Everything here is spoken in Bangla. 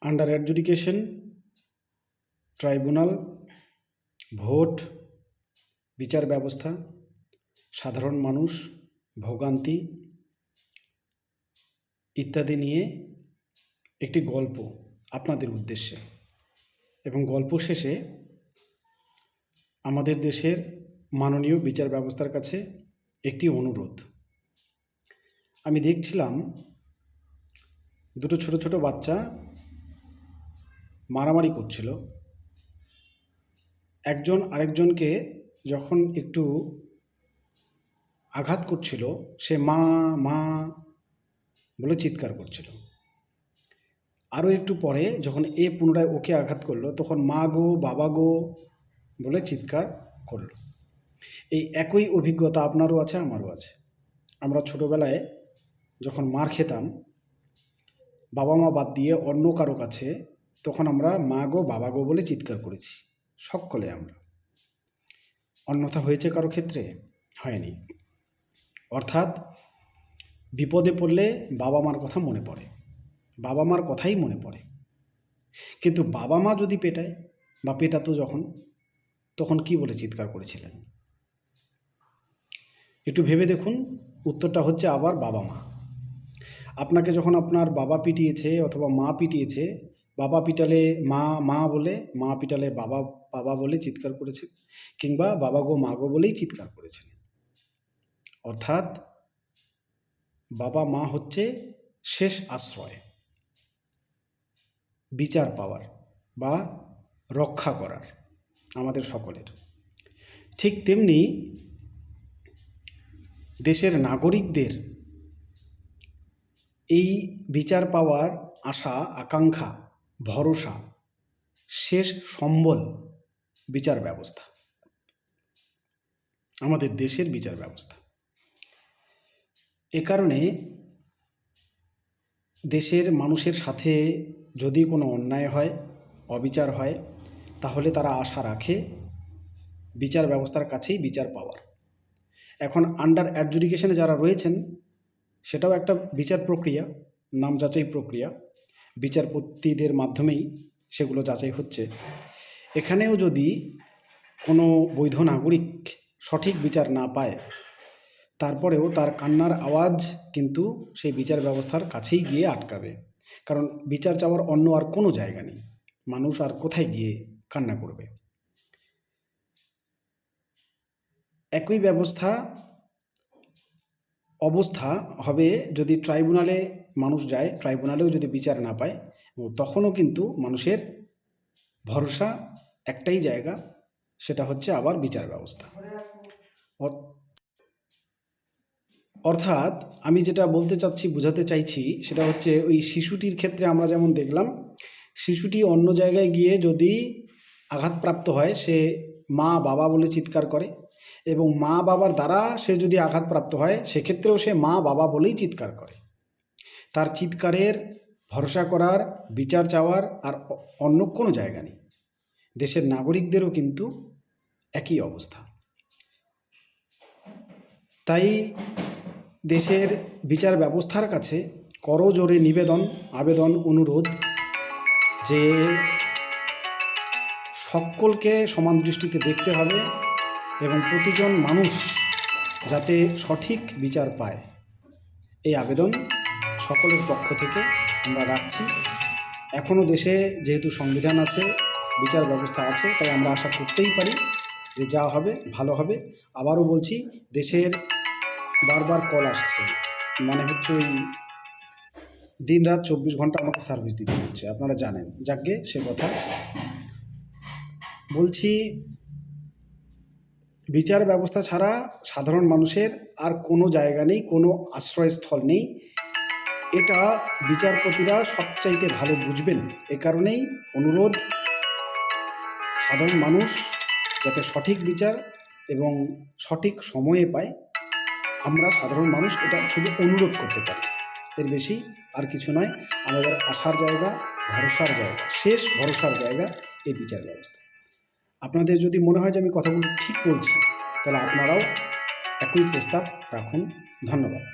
আন্ডার অ্যাডজুডিকেশন, ট্রাইব্যুনাল, ভোট, বিচার ব্যবস্থা, সাধারণ মানুষ, ভোগান্তি ইত্যাদি নিয়ে একটি গল্প আপনাদের উদ্দেশ্যে, এবং গল্প শেষে আমাদের দেশের মাননীয় বিচার ব্যবস্থার কাছে একটি অনুরোধ। আমি দেখছিলাম দুটো ছোট ছোট বাচ্চা মারামারি করছিল। একজন আরেকজনকে যখন একটু আঘাত করছিল, সে মা মা বলে চিৎকার করছিল। আরও একটু পরে যখন এ পুনরায় ওকে আঘাত করলো, তখন মা গো বাবা গো বলে চিৎকার করলো। এই একই অভিজ্ঞতা আপনারও আছে, আমারও আছে। আমরা ছোটোবেলায় যখন মার খেতাম, বাবা মা বাদ দিয়ে অন্য কারো কাছে, তখন আমরা মা গো বাবা গো বলে চিৎকার করেছি সকলে আমরা। অন্যথা হয়েছে কারো ক্ষেত্রে? হয়নি। অর্থাৎ বিপদে পড়লে বাবা মার কথা মনে পড়ে, বাবা মার কথাই মনে পড়ে। কিন্তু বাবা মা যদি পেটায় বা পেটাতো যখন, তখন কি বলে চিৎকার করেছিলেন? একটু ভেবে দেখুন। উত্তরটা হচ্ছে আবার বাবা মা। আপনাকে যখন আপনার বাবা পিটিয়েছে অথবা মা পিটিয়েছে, বাবা পিটালে মা মা বলে, মা পিটালে বাবা বাবা বলে চিৎকার করেছেন, কিংবা বাবা গো মা গো বলেই চিৎকার করেছেন। অর্থাৎ বাবা মা হচ্ছে শেষ আশ্রয়, বিচার পাওয়ার বা রক্ষা করার আমাদের সকলের। ঠিক তেমনি দেশের নাগরিকদের এই বিচার পাওয়ার আশা, আকাঙ্ক্ষা, ভরসা, শেষ সম্বল বিচার ব্যবস্থা, আমাদের দেশের বিচার ব্যবস্থা। এ কারণে দেশের মানুষের সাথে যদি কোনো অন্যায় হয়, অবিচার হয়, তাহলে তারা আশা রাখে বিচার ব্যবস্থার কাছেই বিচার পাওয়ার। এখন আন্ডার অ্যাডজুডিকেশনে যারা রয়েছেন, সেটাও একটা বিচার প্রক্রিয়া, নাম যাচাই প্রক্রিয়া। বিচারপতিদের মাধ্যমেই সেগুলো যাচাই হচ্ছে। এখানেও যদি কোনো বৈধ নাগরিক সঠিক বিচার না পায়, তারপরেও তার কান্নার আওয়াজ কিন্তু সেই বিচার ব্যবস্থার কাছেই গিয়ে আটকাবে। কারণ বিচার চাওয়ার অন্য আর কোনো জায়গা নেই। মানুষ আর কোথায় গিয়ে কান্না করবে? একই অবস্থা হবে যদি ট্রাইব্যুনালে মানুষ যায়, ট্রাইব্যুনালেও যদি বিচার না পায়, তখনও কিন্তু মানুষের ভরসা একটাই জায়গা, সেটা হচ্ছে আবার বিচার ব্যবস্থা। অর্থাৎ আমি যেটা বলতে চাচ্ছি, বোঝাতে চাইছি, সেটা হচ্ছে ওই শিশুটির ক্ষেত্রে আমরা যেমন দেখলাম, শিশুটি অন্য জায়গায় গিয়ে যদি আঘাতপ্রাপ্ত হয়, সে মা বাবা বলে চিৎকার করে, এবং মা বাবার দ্বারা সে যদি আঘাতপ্রাপ্ত হয়, সেক্ষেত্রেও সে মা বাবা বলেই চিৎকার করে। তার চিৎকারের, ভরসা করার, বিচার চাওয়ার আর অন্য কোনো জায়গা নেই। দেশের নাগরিকদেরও কিন্তু একই অবস্থা। তাই দেশের বিচার ব্যবস্থার কাছে করজোড়ে নিবেদন, আবেদন, অনুরোধ যে সকলকে সমান দৃষ্টিতে দেখতে হবে এবং প্রতিজন মানুষ যাতে সঠিক বিচার পায়, এই আবেদন সকলের পক্ষ থেকে আমরা রাখছি। এখনও দেশে যেহেতু সংবিধান আছে, বিচার ব্যবস্থা আছে, তাই আমরা আশা করতেই পারি যে যা হবে ভালো হবে। আবারও বলছি, দেশের বারবার কল আসছে, মানে হচ্ছে ওই দিন রাত 24 ঘন্টা আমাকে সার্ভিস দিতে হচ্ছে, আপনারা জানেন। যাকে সে কথা বলছি, বিচার ব্যবস্থা ছাড়া সাধারণ মানুষের আর কোনো জায়গা নেই, কোনো আশ্রয়স্থল নেই। এটা বিচারপতিরা সবচাইতে ভালো বুঝবেন। এ কারণেই অনুরোধ, সাধারণ মানুষ যাতে সঠিক বিচার এবং সঠিক সময়ে পায়, আমরা সাধারণ মানুষ এটা শুধু অনুরোধ করতে পারি। এর বেশি আর কিছু নয়। আমাদের আশার জায়গা, ভরসার জায়গা, শেষ ভরসার জায়গা এই বিচার ব্যবস্থা। আপনাদের যদি মনে হয় যে আমি কথাগুলো ঠিক বলছি, তাহলে আপনারাও একই প্রস্তাব রাখুন। ধন্যবাদ।